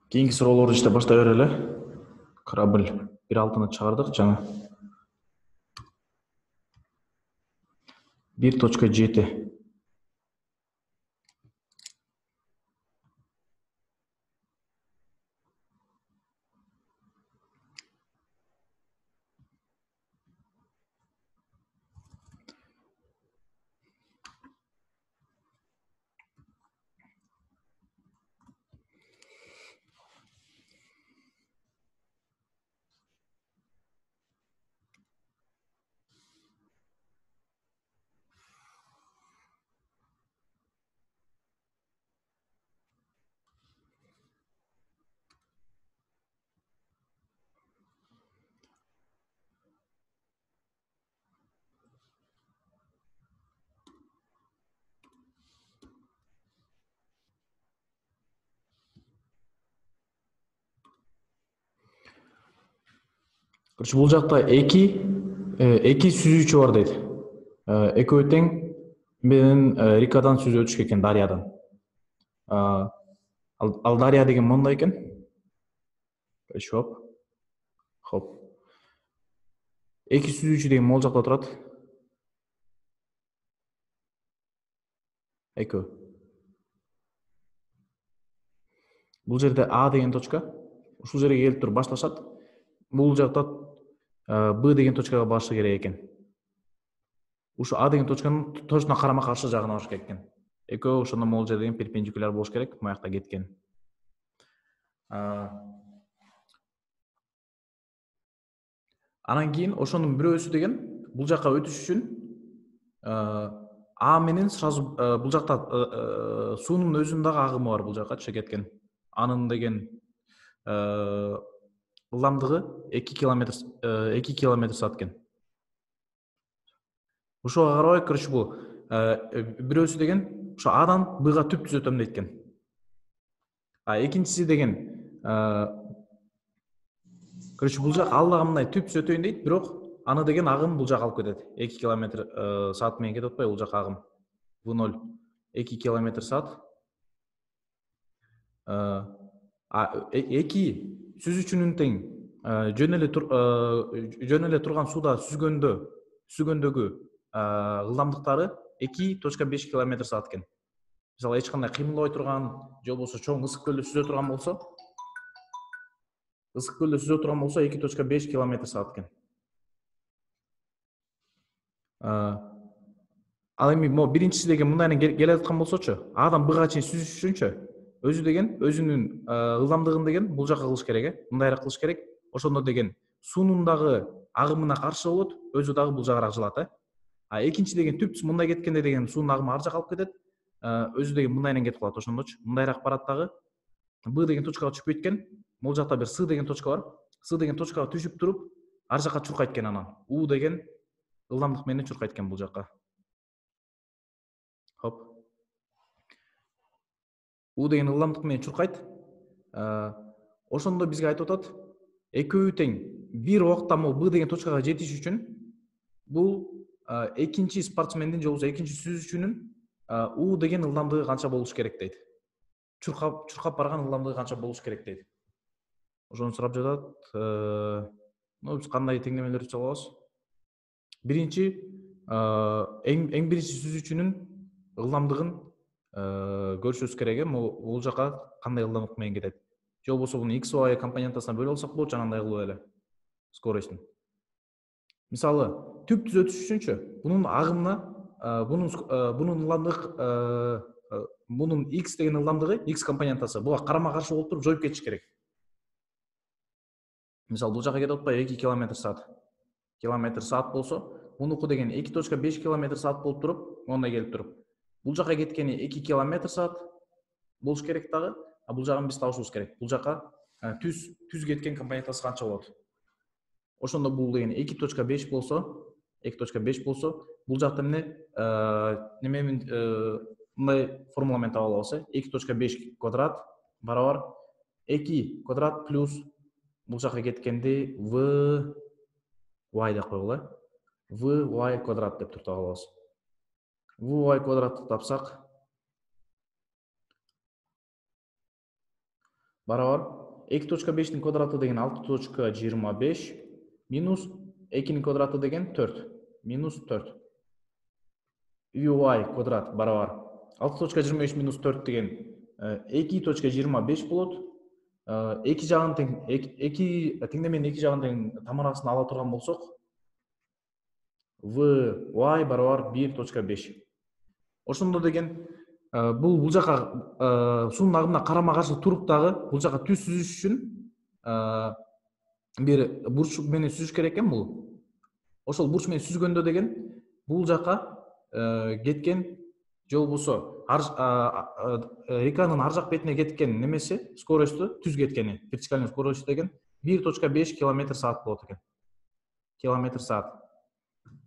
Кийинки суроолорду иштеп баштай берели. Корабль 1.6-ны чыгардык жаңы. 1.7. Короче, бул жакта эки сүзүүчү бар дейт. Экөө тең менен Рикадан сүзүп өтүшкөн экен, Дарьядан. Ал Дарья деген мондай экен. Хоп. Эки сүзүүчү деген могул жакта турат. Экөө. Бул жерде А деген точка. Ушул жерге келип туруп башташат. Бул жакта Б деген точкага барышы керек экен. Ушу А деген точканын точно карама каршы жагына барыш керек экен. Экөө ошондо могул жерден перпендикуляр болуш керек, муякта кеткен. Анан кийин ошонун бирөөсү деген бул жакка өтүш үчүн А менен сразу бул жакта суунун өзүнүн дагы агымы бар бул жакка түшө кеткен. Анын деген ылдамдыгы 2 километр саат экен. Ошого карабай, короче, бул бирөөсү деген ошо Адан Бга түп түз өтөм дейт экен. Экинчиси деген короче, бул жак ал дагы мындай түп түз өтөйүн дейт, бирок аны деген агым бул жака алып кетет. 2 километр саат менен кетип атпайбы бул жака агым? V0 2 километр саат. Эки сүзүүчүнүн тең жөн эле турган сууда сүзгөндөгү ылдамдыктары 2.5 километр саат экен. Мисалы эч кандай кыймылдабай турган, же болбосо чоң ысык көлдө сүзө турган болсо, 2.5 километр саат экен. Ал эми могу биринчиси деген мындайынан келе аткан болсочу, Адан Бга чейин сүзүш үчүнчү, өзү деген өзүнүн ылдамдыгын деген бул жака кылыш керек, мындайраак кылыш керек. Ошондо деген суунун дагы агымына каршы болот, өзү дагы бул жагараак жылат. Экинчи деген түп түз мындай кеткенде деген суунун агымы ар жака алып кетет. Өзү деген мындайынан кетип калат, ошондочу. Мындайраак барат дагы. Б деген точкага түшүп кеткен. Бул жакта бир С деген точка бар. С деген точкага түшүп туруп, ар жака чуркайт экен анан. У деген ылдамдык менен чуркайт экен бул жака. Хоп. У деген ылдамдык менен чуркайт. Ошондо бизге айтып атат, экөө тең бир убакта могу Б деген точкага жетиш үчүн бул экинчи спортсмендин же болбосо экинчи сүзүүчүнүн У деген ылдамдыгы канча болуш керек дейт. Чуркап барган ылдамдыгы канча болуш керек дейт. Ошону сурап жатат. Биз кандай теңдемелерди чыгабыз? Биринчи эң биринчи сүзүүчүнүн ылдамдыгын көрүшүбүз керек. Бул жака кандай ылдамдык менен кетет? Же болбосо буну x, y компонентасына бөлүп алсак болот, жанагындай кылып эле. Скоростун. Мисалы, түп түз өтүш үчүнчү, бунун агымына бунун ылдамдык бунун x деген ылдамдыгы, x компонентасы буга карама каршы болуп туруп жоюп кетиш керек. Мисалы, бул жака кетип атпайбы 2 километр саат. Километр саат болсо, мунуку деген 2.5 километр саат болуп туруп, мондай келип туруп. Бул жака кеткени 2 километр саат болуш керек дагы, бул жагын биз табышыбыз керек. Бул жака түз кеткен компонентасы канча болот? Ошондо бул деген 2.5 болсо, бул жакта эмне мындай формула менен таба алабыз. 2.5 квадрат барабар 2 квадрат плюс бул жака кеткенде v y деп койгула. V y квадрат деп таба алабыз. V y квадратты тапсак, барабар 2.5'nin квадратı деген 6.25 минус 2'nin квадраты деген 4 минус 4 uy квадрат барабар 6.25 минус 4 деген 2.25 болот. Эки жагын тең, эки теңдеменин эки жагын тең тамарасын ала турган болсок, y барабар 1.5. Ошондо деген бул жака суунун агымына карама каршы туруп дагы бул жака түз сүзүш үчүн бир бурч менен сүзүш керек экен бул. Ошол бурч менен сүзгөндө деген бул жака кеткен же болбосо реканын ар жак бетине кеткен немеси скоросту түз кеткени, вертикальный скорость деген 1.5 км саат болот экен. Километр саат.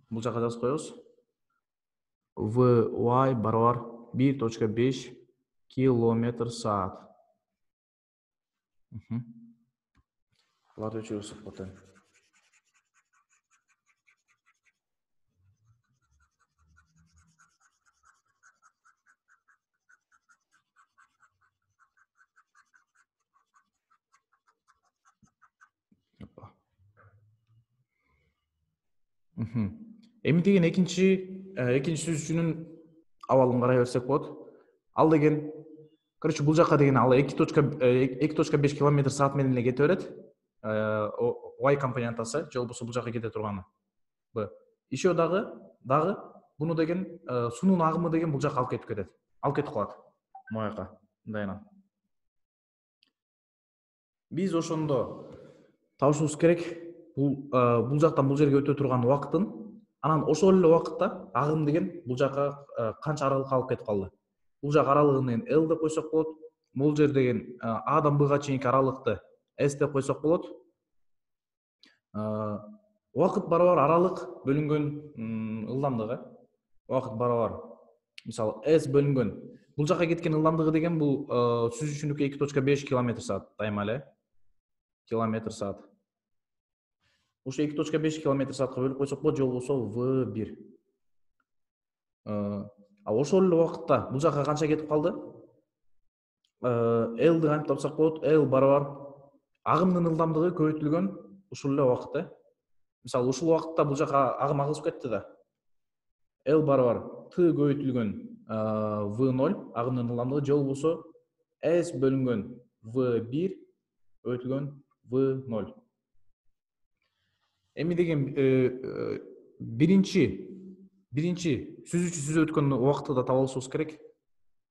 Бул жака жазып коебуз. y барабар 1.5 километр саат. Буларды өчүрүп коет. Эми деген экинчи сүзүүчүнүн абалын карай берсек болот. Ал деген, короче, бул жака деген ал 2.5 км саат менен эле кете берет. Y компонентасы же болбосо бул жака кете турганы. Еще дагы буну деген суунун агымы деген бул жака алып кетип кетет. Алып кетип калат. Мояка, мындайынан. Биз ошондо табышыбыз керек бул жактан бул жерге өтө турган убакытын, анан ошол эле убакытта агым деген бул жака канча аралыкка алып кетип калды. Бул жак аралыгын L деп койсок болот. Бул жер деген A'дан B'га чейинки аралыкты S деп койсок болот. Убакыт барабар аралык бөлүнгөн ылдамдыгы. Убакыт барабар. Мисалы S бөлүнгөн. Бул жака кеткен ылдамдыгы деген бул сүзүүчүнүкү 2.5 км саат дайыма эле. Километр саат. Ошо 2.5 км саатка бөлүп койсок болот, же болбосо V1. Ошол эле убакытта бул жака канча кетип калды? L кантип тапсак болот? L барабар агымдын ылдамдыгы көбөйтүлгөн ушул эле убакытта. Мисалы ушул убакытта бул жака агым агылып кетти да. L барабар T көбөйтүлгөн V0 агымдын ылдамдыгы, же болбосо S бөлүнгөн V1 көбөйтүлгөн V0. Эми деген биринчи сүзүүчү сүзүп өткөн убакытты да таба алышыбыз керек.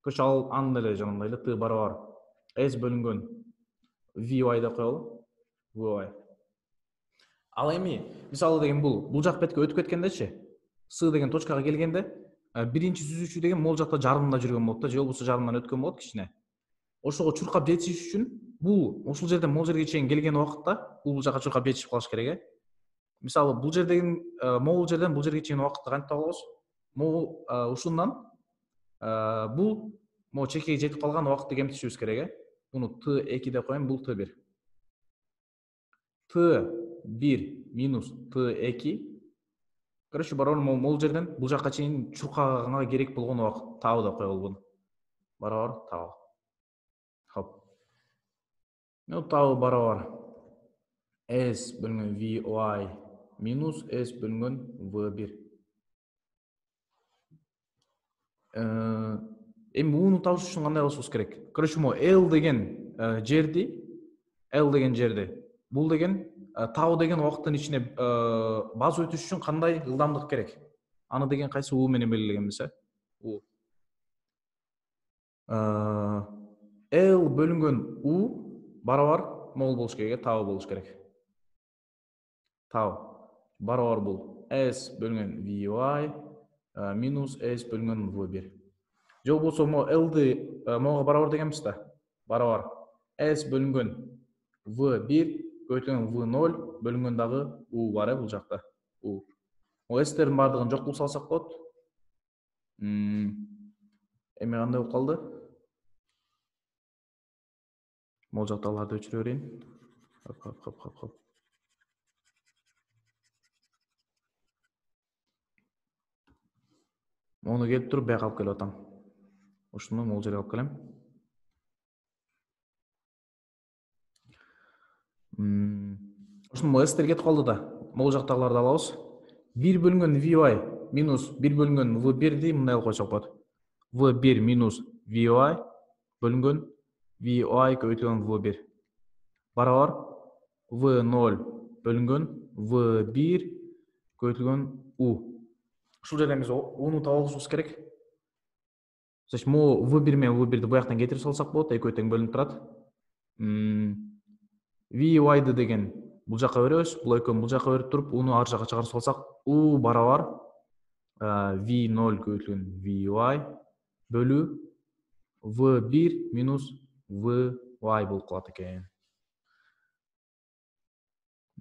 Короче, ал анын эле жанагындай эле T барабар S бөлүнгөн Vy деп коелу. Vy. Ал эми мисалы деген бул жак бетке өтүп кеткендечи, С деген точкага келгенде, биринчи сүзүүчү деген могул жакта жарымда жүргөн болот да, же болбосо жарымдан өткөн болот кичине. Ошого чуркап жетиш үчүн бул ушул жерден могул жерге чейин келген убакытта бул жака чуркап жетишип калыш керек, Мисалы бул жер деген могул жерден бул жерге чейин убакытты кантип таба алабыз? Могул ушундан бул могу чекеге жетип калган убакытты кемтишибиз керек, Буну T2 деп коем, бул T1. T1 минус T2. Короче, барабар могул жерден бул жакка чейин чуркаганга керек болгон убакыт табы деп коелу буну. Барабар табы. Хоп. Табы барабар S бөлүнгөн Vy минус S бөлүнгөн V1. Эми уну табыш үчүн кандай кылышыбыз керек? Короче, L деген жерди бул деген табы деген убакыттын ичине басып өтүш үчүн кандай ылдамдык керек? Аны деген кайсы U менен белгилегенбиз, U. L бөлүнгөн U барабар могул болуш керек, табы болуш керек. Табы барабар бул S бөлүнгөн Vy минус S бөлүнгөн V1. Же болбосо L-ды могуга барабар дегенбиз да. Барабар S бөлүнгөн V1 көбөйтүлгөн V0 бөлүнгөн дагы U бар бул жакта. U. S-тердин бардыгын жок кылып салсак болот. Эми кандай болуп калды? Могул жактагыларды өчүрө берейин. Хоп. Мону келип туруп бияка алып келип атам. Ушуну могул жерге алып келем. Ушуну s кетип калды да. Могул жактагыларды алабыз. 1 бөлүнгөн vy минус 1 бөлүнгөн v1ди мындай кылып койсок болот. v1 минус vy бөлүнгөн vy көбөйтүлгөн v1 барабар v0 бөлүнгөн v1 көбөйтүлгөн u. Ушул жерден биз u'ну таап алышыбыз керек. Значит, могу v1 менен v1ди бу жактан кетирип салсак болот, экөө тең бөлүнүп турат. vy'ды деген бул жакка беребиз, бул экөөнү бул жакка берип туруп, уну ар жакка чыгарып салсак, u барабар v0 көбөйтүлгөн vy бөлү v1 минус vy болуп калат экен.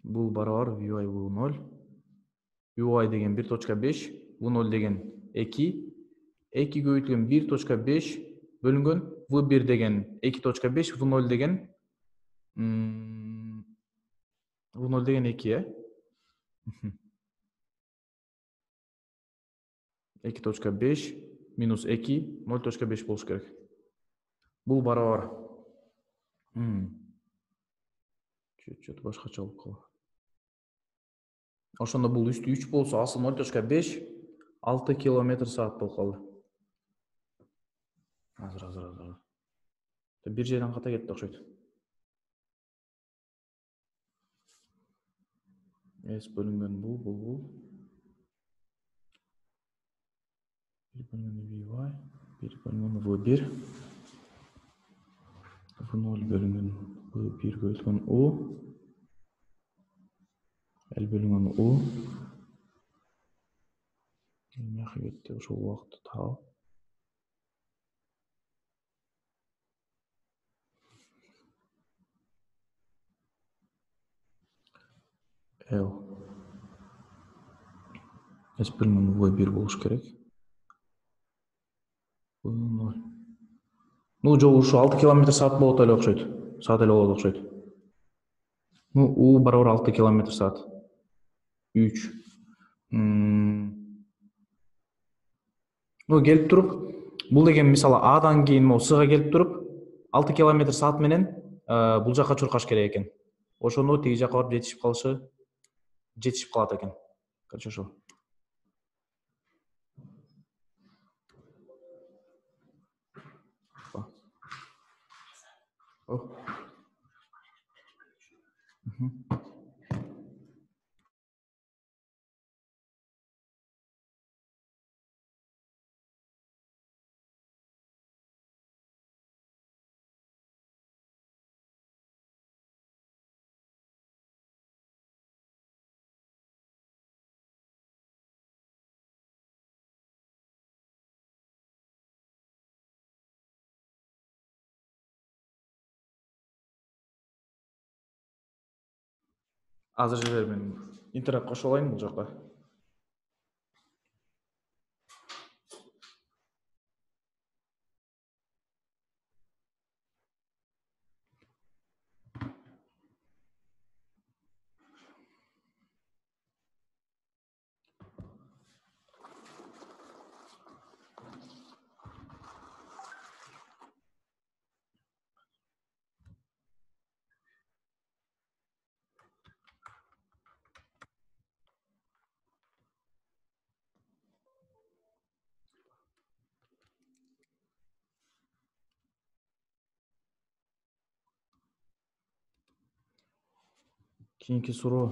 Бул барабар vy v0. vy деген 1.5, v0 деген 2. 2 көбөйтүлгөн 1.5 бөлүнгөн v1 деген 2.5, v0 деген v0 деген 2, э? 2.5 минус 2 0.5 болуш керек. Бул барабар чөт башкача болуп калат. Ошондо бул үстү 3 болсо, асы 0.5 6 км/саат болуп калды. Азыр. Бир жерден ката кетти окшойт. S бөлүнгөн бул. 1 бөлүнгөн vy, 1 бөлүнгөн v1. v0 бөлүнгөн v1 көбөйтүлгөн u. L бөлүнгөн u. Эмне кетти ошол убакытта таап. L. S бөлүнгөн v1 болуш керек. v0. Ну, жок, ушу 6 км/саат болот эле окшойт. Саат эле болот окшойт. Ну, u барабар 6 км/саат. 3. Ну, келип туруп, бул деген мисалы Адан кийин могу Сга келип туруп, 6 км/саат менен бул жакка чуркаш керек экен. Ошондо тиги жакка барып жетишип калат экен. Короче, ошо. Азыр жер мен интернет кошуп алайын бул жакка. Кийинки суроо.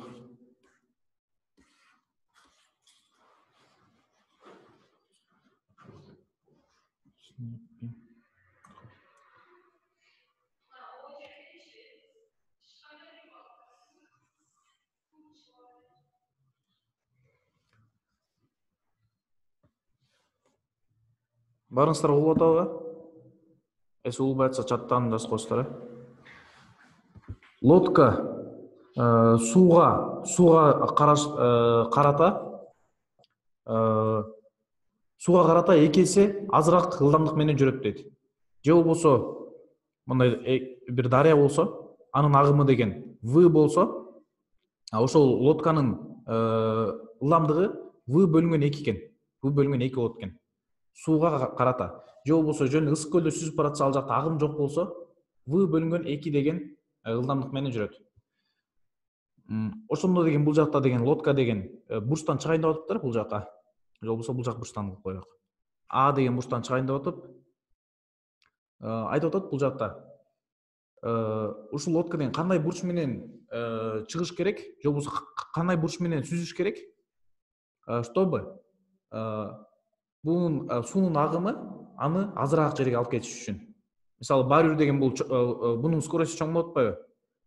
Барыңыздар болуп атабы? Эс улбай атса чаттан жазып коесуздар, э? Лодка сууга карата 2 эсе азыраак ылдамдык менен жүрөт дейт. Же болбосо мындай бир дарыя болсо, анын агымы деген v болсо, ошол лодканын ылдамдыгы v бөлүнгөн 2 экен. v бөлүнгөн 2 болот экен. Сууга карата. Же болбосо жөн ысык көлдө сүзүп баратса, ал жакта агым жок болсо, v бөлүнгөн 2 деген ылдамдык менен жүрөт. Ошондо деген бул жакта деген лодка деген бурчтан чыгайын деп атыптыр бул жака. Же болбосо бул жак бурчтан кылып коелук. А деген бурчтан чыгайын деп атып, айтып атат бул жакта. Ушул лодка деген кандай бурч менен чыгыш керек, же болбосо кандай бурч менен сүзүш керек, чтобы бунун суунун агымы аны азыраак жерге алып кетиш үчүн. Мисалы баары бир деген бул бунун скоросту чоң болуп атпайбы?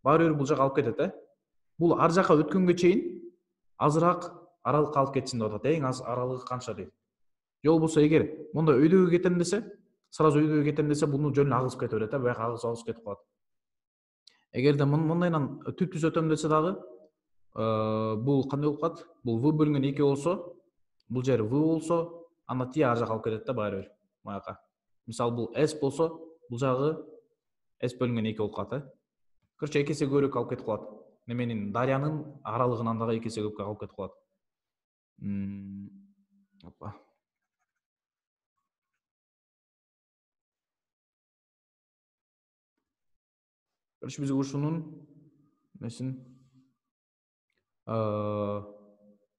Баары бир бул жака алып кетет, Бул ар жака өткөнгө чейин азыраак аралыкка алып кетсин деп атат. Эң аз аралыгы канча дейт. Же болбосо эгер монда өйдөгө кетем десе, сразу өйдөгө кетем десе, буну жөн эле агызып кете берет, бияка агызып кетип калат. Эгерде мындайынан түп-түз өтөм десе дагы, бул кандай болуп калат? Бул V бөлүнгөн 2 болсо, бул жер V болсо, анда тие ар жака алып кетет да баары бир. Маяка. Мисалы бул S болсо, бул жагы S бөлүнгөн 2 болуп калат, Короче, 2 эсе көбүрөөк алып кетип калат. Неменин дарыянын аралыгынан дагы 2 эсе көп алып кетип калат. Опа. Короче, бизге ушунун несин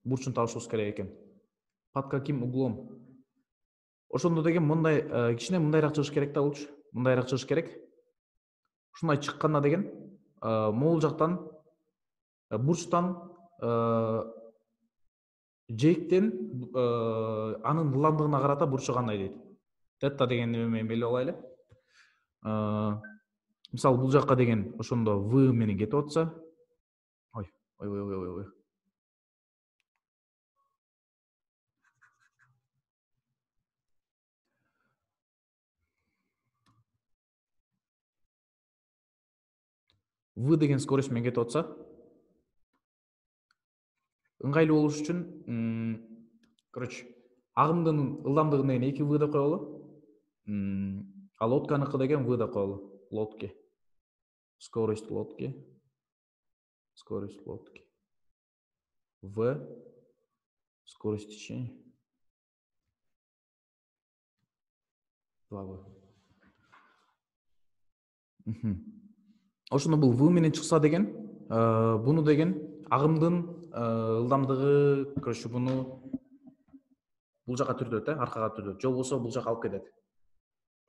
бурчун табышыбыз керек экен. Под каким углом? Ошондо деген мындай кичине мындайраак чыгыш керек да болчу. Мындайраак чыгыш керек. Ушундай чыкканда деген могул жактан бурчтан жээктен анын ылдамдыгына карата бурчу кандай дейт. Тета деген неме менен белгилеп алайлы. Мисалы бул жакка деген ошондо V менен кетип атса, ой. V деген скорость менен кетип атса, ыңгайлуу болуш үчүн, короче, агымдын ылдамдыгын деген 2V деп коелу. А лодканыкы деген V деп коелу. Лодки. Скорость лодки. Скорость лодки. V. Скорость течения. 2V. Ошондо бул V менен чыкса деген, буну деген агымдын ылдамдыгы, короче, буну бул жака түртөт, аркага түртөт. Же болбосо бул жака алып кетет.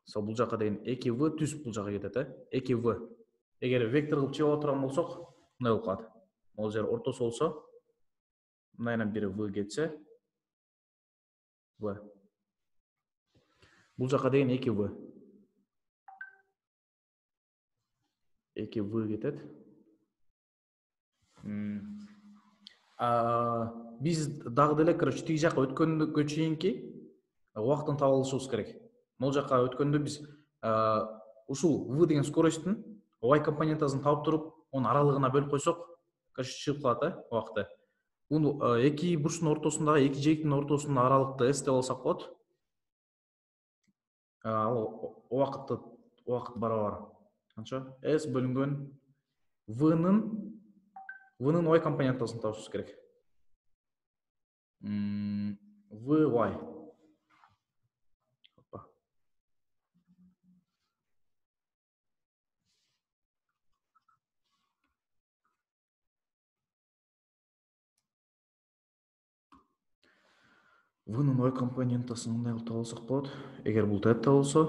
Мисалы бул жака деген 2V түз бул жака кетет, 2V. Эгер вектор кылып чыгып отурган болсок, мындай болуп калат. Могул жер ортосу болсо, мындайынан бири V кетсе, V. Бул жака деген 2V. 2V кетет. Биз дагы деле, короче, тиги жака өткөнгө чейинки убактын таап алышыбыз керек. Могул жака өткөндө биз ушул V деген скоросттун Y компонентасын таап туруп, онун аралыгына бөлүп койсок, короче, чыгып калат, убакыты. Бул эки бурчтун ортосундагы, эки жээктин ортосундагы аралыкты S деп алсак болот. Ал убакыт барабар. Канча? S бөлүнгөн V-нын Y компонентасын табышыбыз керек. VY. Опа. V-нын Y компонентасын мындай кылып таап алсак болот. Эгер бул тета болсо,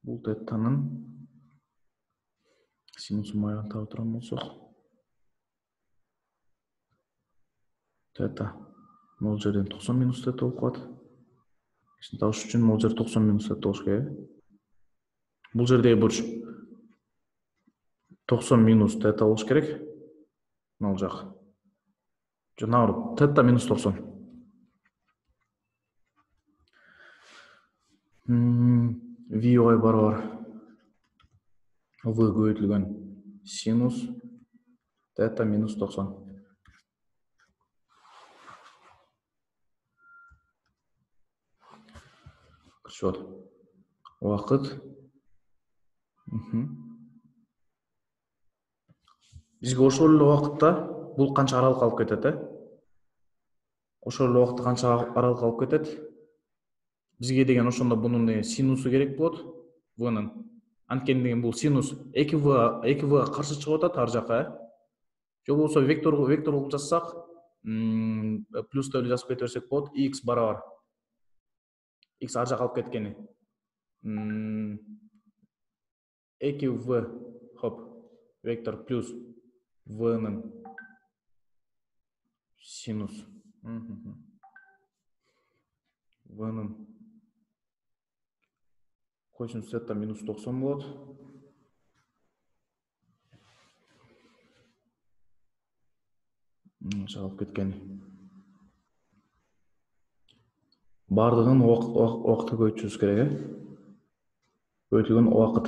бул тетанын синусун майган таап турган болсок, тета могул жерден 90 минус тета болуп калат. Ишин табыш үчүн могул жер 90 минус тета болуш керек. Бул жердеги бурч 90 минус тета болуш керек. Могул жак. Жана тета минус 90. VY барабар V көбөйтүлгөн синус тета минус 90. Короче, вот. Убакыт. Бизге ошол эле убакытта бул канча аралыкка алып кетет, Ошол эле убакытта канча аралыкка алып кетет? Бизге деген ошондо бунун синусу керек болот, V-нын. Анткени деген бул синус 2v каршы чыгып атат ар жака. Же болбосо вектор кылып жазсак, плюс деп жазып кете берсек болот. X барабар. X ар жака алып кеткени. 2v хоп, вектор плюс v-нын синус. V-нын косинус тета минус 90 болот. Алып кеткени. Бардыгын убакытты көбөйтүшүбүз керек, көбөйтүлгөн убакыт.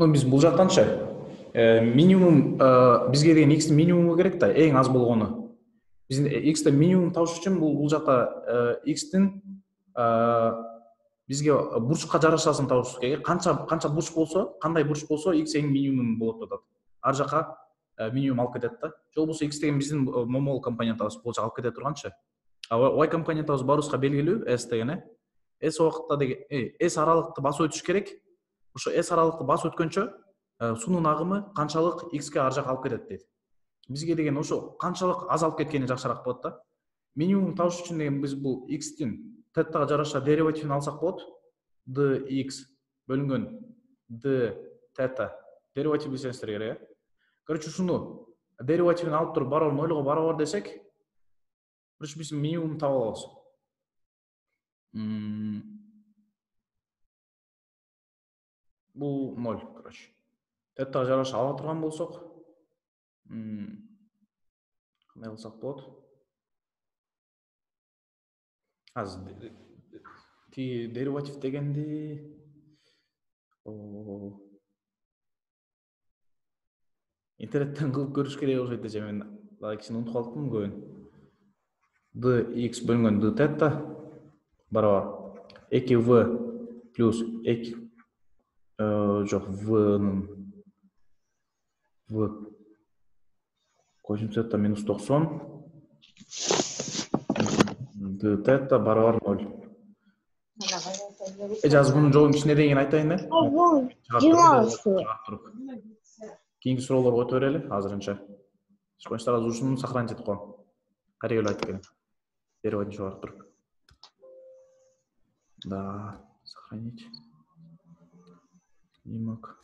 Биз бул жактанчы минимум бизге деген x минимуму керек да, эң аз болгону. Биз x-ти минимум табыш үчүн бул жакта x-тин бизге бурчка жарашасын табышыбыз керек. Канча бурч болсо, кандай бурч болсо x эң минимум болот атат. Ар жака минимум алып кетет да. Же болбосо x деген биздин момол компонентибиз, бул жака алып кете турганчы. Y компонентибиз баарыбызга белгилүү, s деген s убакытта деген s аралыкты басып өтүш керек. Ошо s аралыкты басып өткөнчө суунун агымы канчалык x-ке ар жака алып кетет дейт. Бизге деген ошо канчалык аз алып кеткени жакшыраак болот да. Минимум табыш үчүн деген биз бул x-тин теттага жараша деривативин алсак болот. dx бөлүнгөн d тета. Дериватив билсеңиздер керек, Короче, ушуну деривативин алып туруп барабар 0-го барабар десек, короче биз минимум таба алабыз. Бул 0, короче. Теттага жараша ала турган болсок, кандай кылсак болот? Азыр ти дериватив дегенди интернеттен кылып көрүш керек окшойт эже, мен дагы кичине унутуп калыптырмын көбүн. dx бөлүнгөн d тета барабар 2v плюс 2 жок v-нын v косинус тета минус 90 d тета барабар 0. Азыр мунун жообун кичине дегенин айтайын Кийинки суроолорго өтө берели азырынча. Ошондо ушуну сохранить этип коем. Кайра келип айтып келем. Деривативин чыгарып туруп. Да, сохранить. Снимок.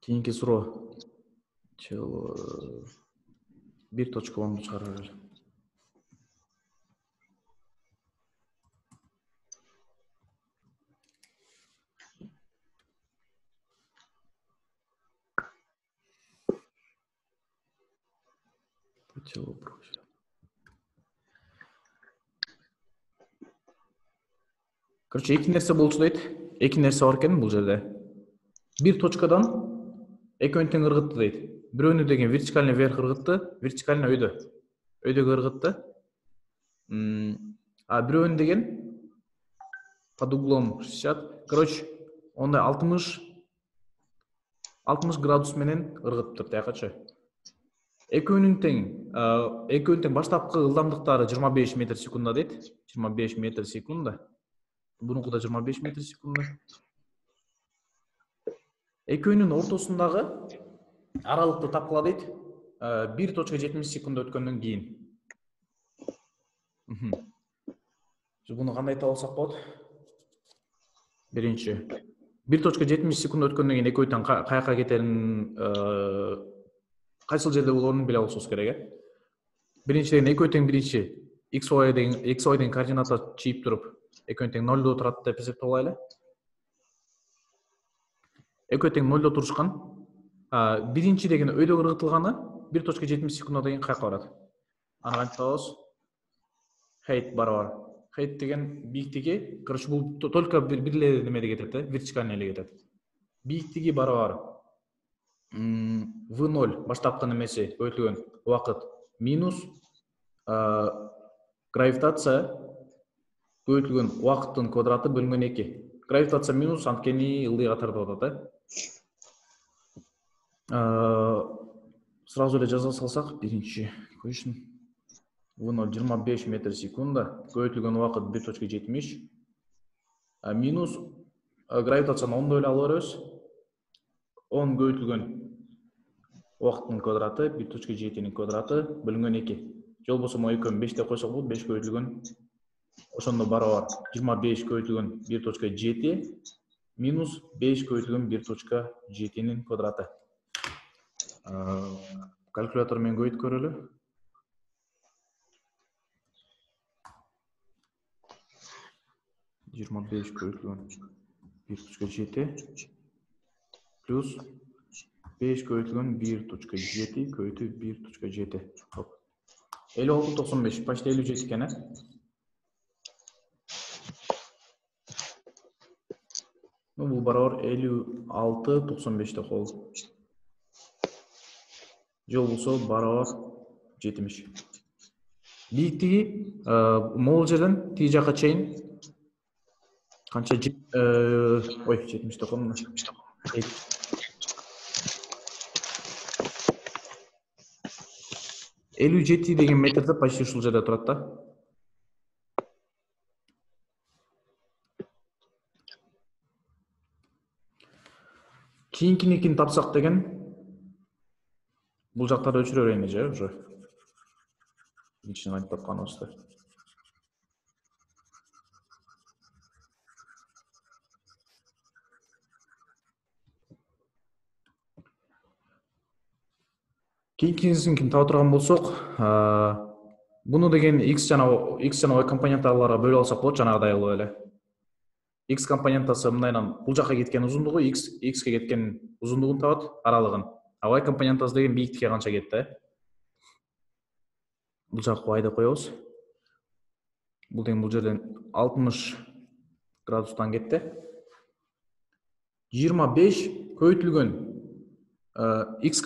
Кийинки суроо. Бир точка онду чыгарып берели. Короче, эки нерсе болчу дейт. Эки нерсе бар экен бул жерде. Бир точкадан экөөнү тең ыргытты дейт. Бирөөнү деген вертикальный вверх ыргытты, вертикальный өйдөгө ыргытты. А бирөөнү деген под углом 60. Короче, ондай 60 градус менен ыргытты таякачы. Экөөнүн тең баштапкы ылдамдыктары 25 метр секунда дейт. 25 метр секунда. Бунунку да 25 метр секунда. Экөөнүн ортосундагы аралыкты тапкыла дейт. 1.70 секунда өткөндөн кийин. Буну кандай таап алсак болот? Биринчи 1.70 секунда өткөндөн кийин экөө тең каяка кетерин, кайсыл жерде болгонун биле алышыбыз керек. Биринчиден экөө тең биринчи xy деген координата чийип туруп, экөө тең 0 турат деп эсептеп алайлы. Экөө тең 0 турушкан. Биринчи деген өйдөгө ыргытылганы 1.70 секунда деген каяка барат? Аны кантип табабыз? Height барабар. Height деген бийиктиги, короче, бул только бир эле немеде кетет, вертикальный эле кетет. Бийиктиги барабар v0 баштапкы немеси өтүлгөн убакыт минус Гравитация көбөйтүлгөн убакыттын квадраты бөлүнгөн 2. Гравитация минус анткени ылдый катарда атат, Сразу эле жаза салсак, биринчи question. V0 25 метр секунда, көбөйтүлгөн убакыт 1.70. Минус гравитацияны 10 эле алып беребиз. 10 көбөйтүлгөн убакыттын квадраты 1.7-нин квадраты бөлүнгөн 2. Же болбосо могу 2-н 5 деп койсок болот. 5 көбөйтүлгөн ошондо барабар 25 көбөйтүлгөн 1.7 минус 5 көбөйтүлгөн 1.7-нин квадраты. Калькулятор менен көбөйтүп көрөлү. 25 көбөйтүлгөн 1.7 плюс 5 көбөйтүлгөн 1.7 көбөйтүү 1.7. 56.95, почти 57 экен, бул барабар 56.95 деп коелу. Же болбосо барабар 70. Бийиктиги могул жерден тиги жака чейин канча 70 деп коем. 57 деген метрде почти ушул жерде турат да. Кийинкиникин тапсак деген бул жактарды өчүрө берейин же уже. Биринчиден айтып тапканыбызды. Кийинкисин таба турган болсок, буну деген x жана y компоненттарга бөлүп алсак болот, жанагыдай кылып эле. X компонентасы мындайдан бул жака кеткен узундугу, x ке кеткен узундугун табат, аралыгын. Y компонентасы деген бийиктикке канча кетти. Бул жакка y деп коебуз. Бул деген бул жерден 60 градустан кетти. 25 көбөйтүлгөн x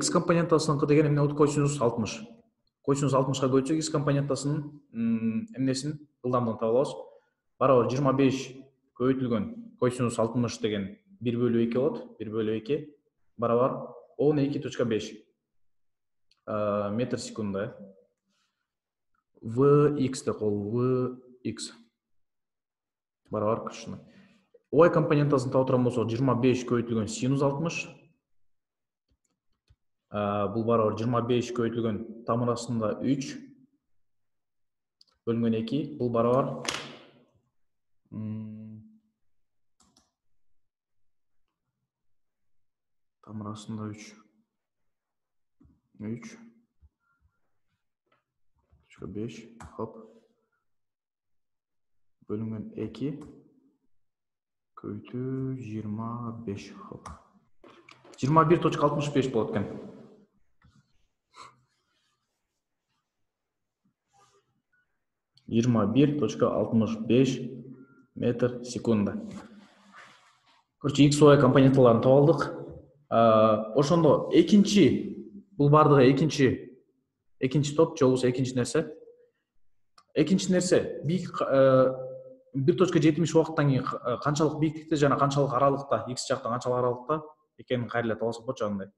компонентасыныкы деген эмне болот? Косинус 60. Косинус 60га көбөйтсөк x компонентасынын эмнесин ылдамдыгын таба алабыз. Барабар 25 көбөйтүлгөн косинус 60 деген 1/2 болот. 1/2 барабар 12.5 метр секунда. Vx деп коелу. Vx барабар ушуна. Y компонентасын таба турган болсок 25 көбөйтүлгөн синус 60. Бул барабар 25 көбөйтүлгөн тамыр астында 3 бөлүнгөн 2. Бул барабар тамыр астында 3.5 хоп бөлүнгөн 2 көбөйтүү 25 хоп 21.65 болот экен. метр секунда. Короче, x, y компоненттарын таба алдык. Ошондо бул бардыгы экинчи топ, же болбосо экинчи нерсе. Экинчи нерсе 1.70 убакыттан кийин канчалык бийиктикте жана канчалык аралыкта, x жакта канчалык аралыкта экенин кайра эле таба алсак болот жагындай.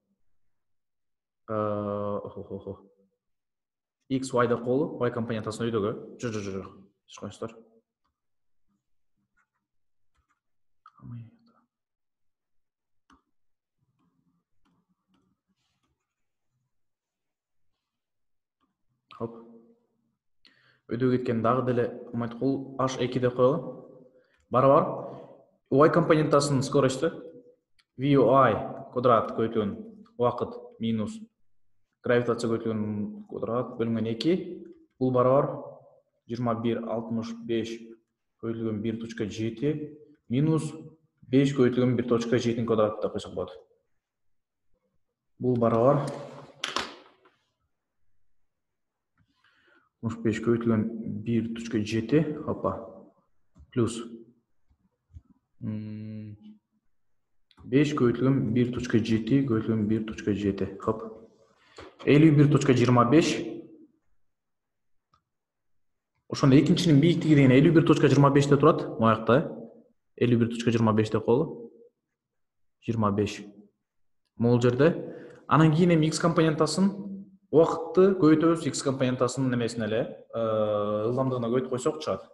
X, y деп коелу, y компонентасынын өйдөгү. Жок. Эч кайсылар. Хоп. Өйдөгү кеткен дагы деле айтып коелу, h2 деп коелу. Барабар y компонентасынын скоросту VY квадрат көбөйтүлгөн убакыт минус гравитация көбөйтүлгөн квадрат бөлүнгөн 2. Бул барабар 21.65 көбөйтүлгөн 1.7 минус 5 көбөйтүлгөн 1.7 квадрат деп койсок болот. Бул барабар 65 көбөйтүлгөн 1.7 хопа плюс 5 көбөйтүлгөн 1.7 көбөйтүлгөн 1.7 хоп 51.25 Ошондо экинчинин бийиктиги деген 51.25 турат. Моякта 51.25 деп коелу. 25. Могул жерде. Анан кийин эми X компонентасын убакытты көбөйтөбүз, X компонентасынын немесине эле, ылдамдыгына көбөйтүп койсок чыгат.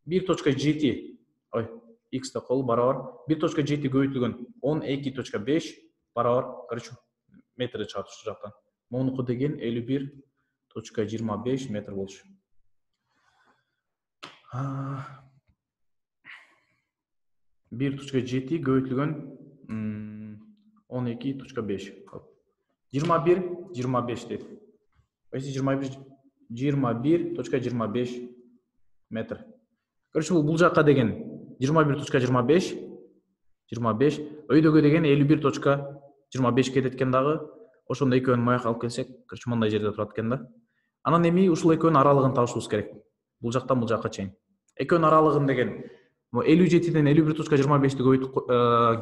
1.7, ой, X деп коелу барабар 1.7 көбөйтүлгөн 12.5 барабар, короче, метрде чыгат ушул жактан. Монуку деген 51.25 метр болчу. 1.7 көбөйтүлгөн 12.5. 21.25 дейт. Эси 21.25 метр. Короче, бул жакка деген 21.25, 25, өйдөгө деген 51.25 кетет экен дагы. Ошондо экөөнү мояка алып келсек, короче, мындай жерде турат экен да. Анан эми ушул экөөнүн аралыгын табышыбыз керек. Бул жактан бул жакка чейин. Экөөнүн аралыгын деген 57ден 51.25-ти көбөйтүп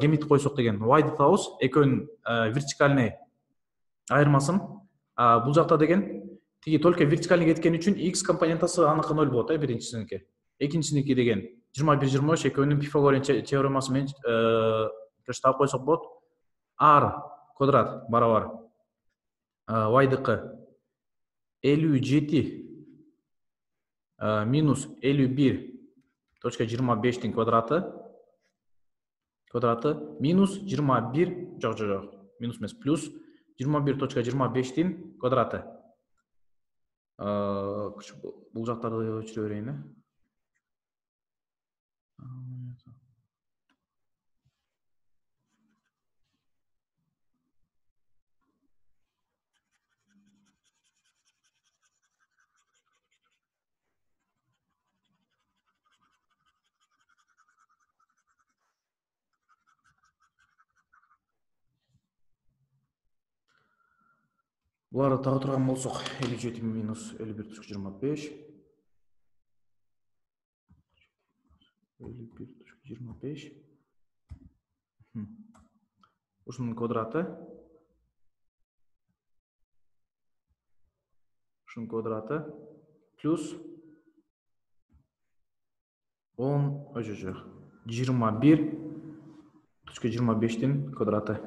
кемитип койсок деген y-ды табабыз. Экөөнүн вертикальный айырмасын. Бул жакта деген тиги только вертикальный кеткен үчүн x компонентасы аныкы 0 болот, биринчисиники. Экинчисиники деген 21-23 экөөнүн Пифагорин теоремасы менен таап койсок болот. R квадрат барабар y-дыкы 57 минус 51.25-тин квадраты минус 21, жок, минус эмес, плюс 21.25-тин квадраты. Бул жактарды өчүрө берейин. Буларды таба турган болсок 57 минус 51.25 51.25 ушунун квадраты плюс 21.25-тин квадраты.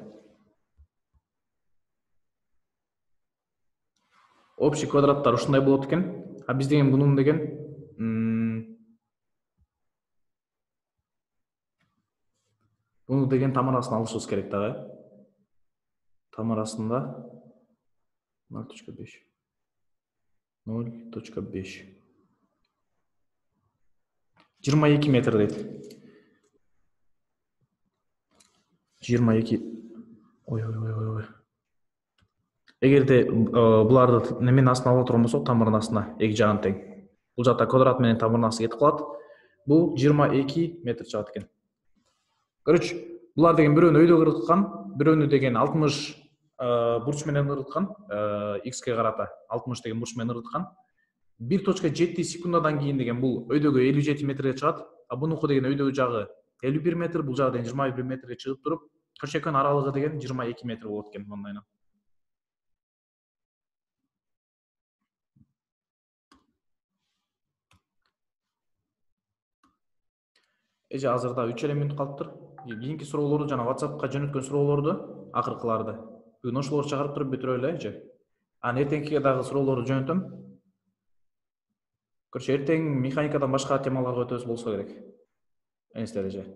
Общий квадраттар ушундай болот экен. А биз деген бунун деген буну деген тамырасын алышыбыз керек дагы. Тамырасында 0.5. 22 метр дейт. 22. Ой. Эгерде буларды неменин астына ала турган болсок, тамырдын астына эки жагын тең. Бул жакта квадрат менен тамырдын астына кетип калат. Бул 22 метр чыгат экен. Короче, булар деген бирөөнү өйдөгө ыргыткан, бирөөнү деген 60 бурч менен ыргыткан, x-ке карата 60 деген бурч менен ыргыткан. 1.7 секундадан кийин деген бул өйдөгө 57 метрге чыгат. А бунуку деген өйдөгө жагы 51 метр, бул жагы деген 21 метрге чыгып туруп, короче, экөөнүн аралыгы деген 22 метр болот экен мындайынан. Азырда 3 минут калыптыр. Кийинки суроолорду жана WhatsAppка жөнөткөн суроолорду, акыркыларды бүгүн ошолорду чыгарып туруп бүтүрөлү, эртеңкиге дагы суроолорду жөнөтөм. Короче, эртең механикадан башка темаларга өтөбүз болсо керек. Эңиздер.